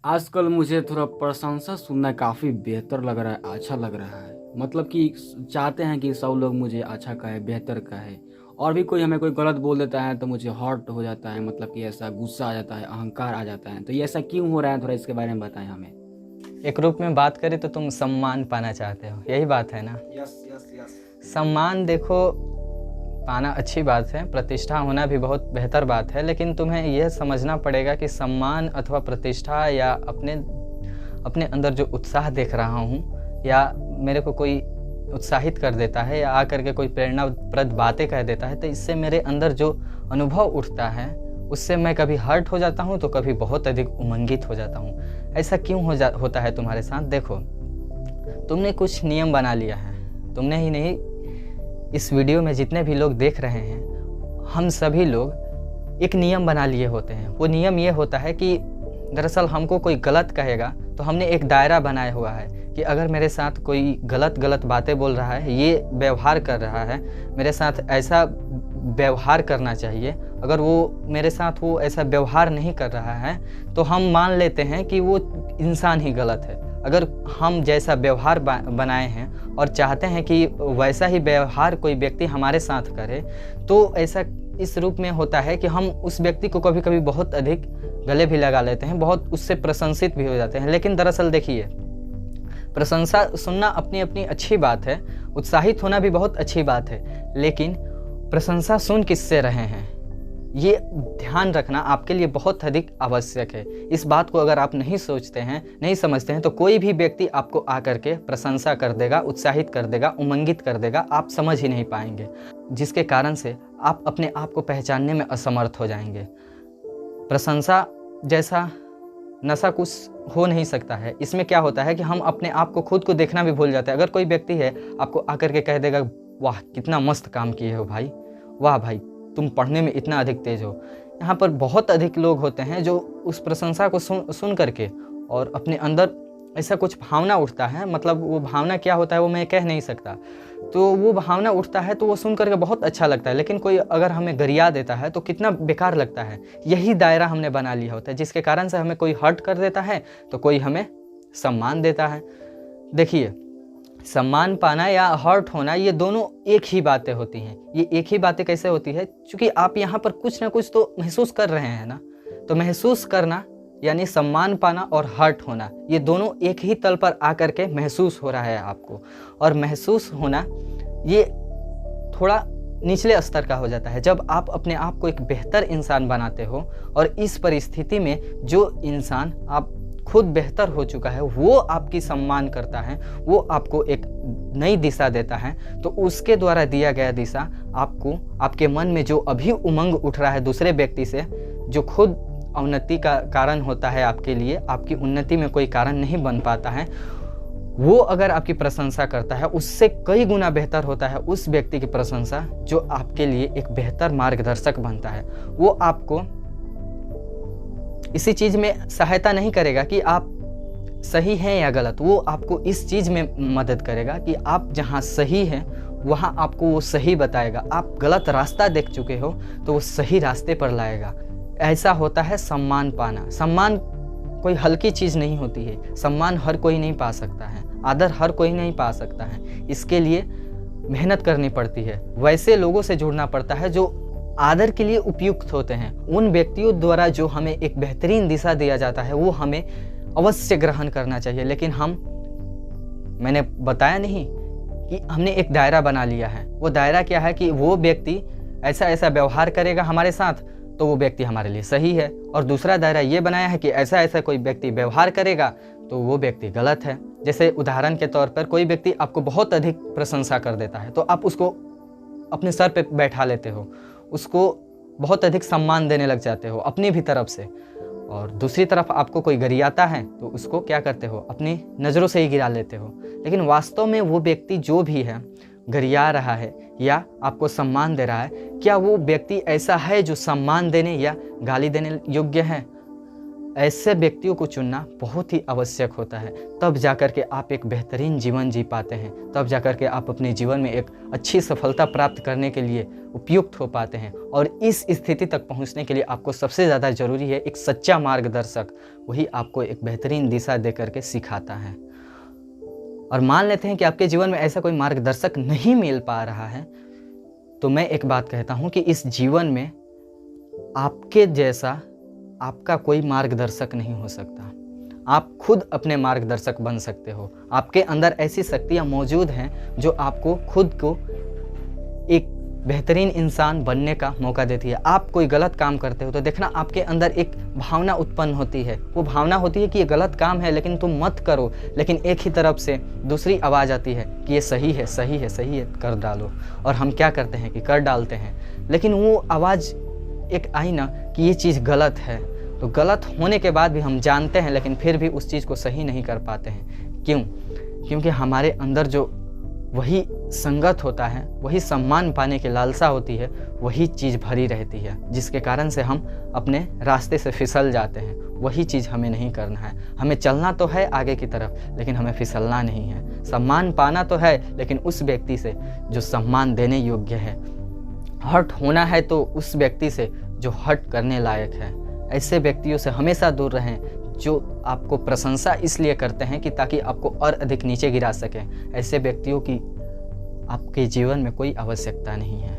आजकल मुझे थोड़ा प्रशंसा सुनना काफ़ी बेहतर लग रहा है, अच्छा लग रहा है। मतलब कि चाहते हैं कि सब लोग मुझे अच्छा कहे, बेहतर कहे। और भी कोई हमें कोई गलत बोल देता है तो मुझे हर्ट हो जाता है, मतलब कि ऐसा गुस्सा आ जाता है, अहंकार आ जाता है। तो ये ऐसा क्यों हो रहा है, थोड़ा इसके बारे में बताएं हमें। एक रूप में बात करें तो तुम सम्मान पाना चाहते हो, यही बात है ना। Yes yes yes. सम्मान देखो, पाना अच्छी बात है, प्रतिष्ठा होना भी बहुत बेहतर बात है, लेकिन तुम्हें यह समझना पड़ेगा कि सम्मान अथवा प्रतिष्ठा या अपने अपने अंदर जो उत्साह देख रहा हूँ, या मेरे को कोई उत्साहित कर देता है या आकर के कोई प्रेरणाप्रद बातें कह देता है, तो इससे मेरे अंदर जो अनुभव उठता है उससे मैं कभी हर्ट हो जाता हूँ तो कभी बहुत अधिक उमंगित हो जाता हूँ। ऐसा क्यों होता है तुम्हारे साथ? देखो, तुमने कुछ नियम बना लिया है, तुमने ही नहीं, इस वीडियो में जितने भी लोग देख रहे हैं, हम सभी लोग एक नियम बना लिए होते हैं। वो नियम ये होता है कि दरअसल हमको कोई गलत कहेगा तो हमने एक दायरा बनाया हुआ है कि अगर मेरे साथ कोई गलत बातें बोल रहा है, ये व्यवहार कर रहा है, मेरे साथ ऐसा व्यवहार करना चाहिए, अगर वो मेरे साथ वो ऐसा व्यवहार नहीं कर रहा है तो हम मान लेते हैं कि वो इंसान ही गलत है। अगर हम जैसा व्यवहार बनाए हैं और चाहते हैं कि वैसा ही व्यवहार कोई व्यक्ति हमारे साथ करे, तो ऐसा इस रूप में होता है कि हम उस व्यक्ति को कभी कभी बहुत अधिक गले भी लगा लेते हैं, बहुत उससे प्रशंसित भी हो जाते हैं। लेकिन दरअसल देखिए, प्रशंसा सुनना अपनी अपनी अच्छी बात है, उत्साहित होना भी बहुत अच्छी बात है, लेकिन प्रशंसा सुन किससे रहे हैं, ये ध्यान रखना आपके लिए बहुत अधिक आवश्यक है। इस बात को अगर आप नहीं सोचते हैं, नहीं समझते हैं, तो कोई भी व्यक्ति आपको आकर के प्रशंसा कर देगा, उत्साहित कर देगा, उमंगित कर देगा, आप समझ ही नहीं पाएंगे, जिसके कारण से आप अपने आप को पहचानने में असमर्थ हो जाएंगे। प्रशंसा जैसा नशा कुछ हो नहीं सकता है। इसमें क्या होता है कि हम अपने आप को, खुद को देखना भी भूल जाते हैं। अगर कोई व्यक्ति है आपको आकर के कह देगा, वाह कितना मस्त काम किए हो भाई, वाह भाई तुम पढ़ने में इतना अधिक तेज हो, यहाँ पर बहुत अधिक लोग होते हैं जो उस प्रशंसा को सुन करके और अपने अंदर ऐसा कुछ भावना उठता है, मतलब वो भावना क्या होता है वो मैं कह नहीं सकता, तो वो भावना उठता है तो वो सुन करके बहुत अच्छा लगता है। लेकिन कोई अगर हमें गरिया देता है तो कितना बेकार लगता है। यही दायरा हमने बना लिया होता है, जिसके कारण से हमें कोई हर्ट कर देता है तो कोई हमें सम्मान देता है। देखिए, सम्मान पाना या हर्ट होना, ये दोनों एक ही बातें होती हैं। ये एक ही बातें कैसे होती है? क्योंकि आप यहाँ पर कुछ ना कुछ तो महसूस कर रहे हैं ना। तो महसूस करना यानी सम्मान पाना और हर्ट होना, ये दोनों एक ही तल पर आकर के महसूस हो रहा है आपको। और महसूस होना ये थोड़ा निचले स्तर का हो जाता है जब आप अपने आप को एक बेहतर इंसान बनाते हो, और इस परिस्थिति में जो इंसान आप खुद बेहतर हो चुका है वो आपकी सम्मान करता है, वो आपको एक नई दिशा देता है, तो उसके द्वारा दिया गया दिशा आपको, आपके मन में जो अभी उमंग उठ रहा है दूसरे व्यक्ति से, जो खुद उन्नति का कारण होता है आपके लिए, आपकी उन्नति में कोई कारण नहीं बन पाता है, वो अगर आपकी प्रशंसा करता है उससे कई गुना बेहतर होता है उस व्यक्ति की प्रशंसा जो आपके लिए एक बेहतर मार्गदर्शक बनता है। वो आपको इसी चीज़ में सहायता नहीं करेगा कि आप सही हैं या गलत, वो आपको इस चीज़ में मदद करेगा कि आप जहाँ सही हैं वहाँ आपको वो सही बताएगा। आप गलत रास्ता देख चुके हो तो वो सही रास्ते पर लाएगा। ऐसा होता है सम्मान पाना। सम्मान कोई हल्की चीज़ नहीं होती है, सम्मान हर कोई नहीं पा सकता है, आदर हर कोई नहीं पा सकता है। इसके लिए मेहनत करनी पड़ती है, वैसे लोगों से जुड़ना पड़ता है जो आदर के लिए उपयुक्त होते हैं। उन व्यक्तियों द्वारा जो हमें एक बेहतरीन दिशा दिया जाता है वो हमें अवश्य ग्रहण करना चाहिए। लेकिन मैंने बताया नहीं कि हमने एक दायरा बना लिया है। वो दायरा क्या है कि वो व्यक्ति ऐसा व्यवहार करेगा हमारे साथ तो वो व्यक्ति हमारे लिए सही है, और दूसरा दायरा ये बनाया है कि ऐसा कोई व्यक्ति व्यवहार करेगा तो वो व्यक्ति गलत है। जैसे उदाहरण के तौर पर कोई व्यक्ति आपको बहुत अधिक प्रशंसा कर देता है तो आप उसको अपने सर पे बैठा लेते हो, उसको बहुत अधिक सम्मान देने लग जाते हो अपनी भी तरफ से, और दूसरी तरफ आपको कोई गरियाता है तो उसको क्या करते हो, अपनी नज़रों से ही गिरा लेते हो। लेकिन वास्तव में वो व्यक्ति जो भी है, गरिया रहा है या आपको सम्मान दे रहा है, क्या वो व्यक्ति ऐसा है जो सम्मान देने या गाली देने योग्य है? ऐसे व्यक्तियों को चुनना बहुत ही आवश्यक होता है। तब जाकर के आप एक बेहतरीन जीवन जी पाते हैं, तब जाकर के आप अपने जीवन में एक अच्छी सफलता प्राप्त करने के लिए उपयुक्त हो पाते हैं। और इस स्थिति तक पहुंचने के लिए आपको सबसे ज़्यादा ज़रूरी है एक सच्चा मार्गदर्शक, वही आपको एक बेहतरीन दिशा दे करके सिखाता है। और मान लेते हैं कि आपके जीवन में ऐसा कोई मार्गदर्शक नहीं मिल पा रहा है, तो मैं एक बात कहता हूँ कि इस जीवन में आपके जैसा आपका कोई मार्गदर्शक नहीं हो सकता। आप खुद अपने मार्गदर्शक बन सकते हो। आपके अंदर ऐसी शक्तियाँ मौजूद हैं जो आपको खुद को एक बेहतरीन इंसान बनने का मौका देती है। आप कोई गलत काम करते हो तो देखना आपके अंदर एक भावना उत्पन्न होती है। वो भावना होती है कि ये गलत काम है लेकिन तुम मत करो, लेकिन एक ही तरफ से दूसरी आवाज़ आती है कि ये सही है, सही है, सही है, कर डालो। और हम क्या करते हैं कि कर डालते हैं, लेकिन वो आवाज़ एक आई ना कि ये चीज़ गलत है, तो गलत होने के बाद भी हम जानते हैं लेकिन फिर भी उस चीज़ को सही नहीं कर पाते हैं। क्यों? क्योंकि हमारे अंदर जो वही संगत होता है, वही सम्मान पाने की लालसा होती है, वही चीज़ भरी रहती है, जिसके कारण से हम अपने रास्ते से फिसल जाते हैं। वही चीज़ हमें नहीं करना है। हमें चलना तो है आगे की तरफ, लेकिन हमें फिसलना नहीं है। सम्मान पाना तो है, लेकिन उस व्यक्ति से जो सम्मान देने योग्य है। हट होना है तो उस व्यक्ति से जो हट करने लायक है। ऐसे व्यक्तियों से हमेशा दूर रहें जो आपको प्रशंसा इसलिए करते हैं कि ताकि आपको और अधिक नीचे गिरा सकें। ऐसे व्यक्तियों की आपके जीवन में कोई आवश्यकता नहीं है।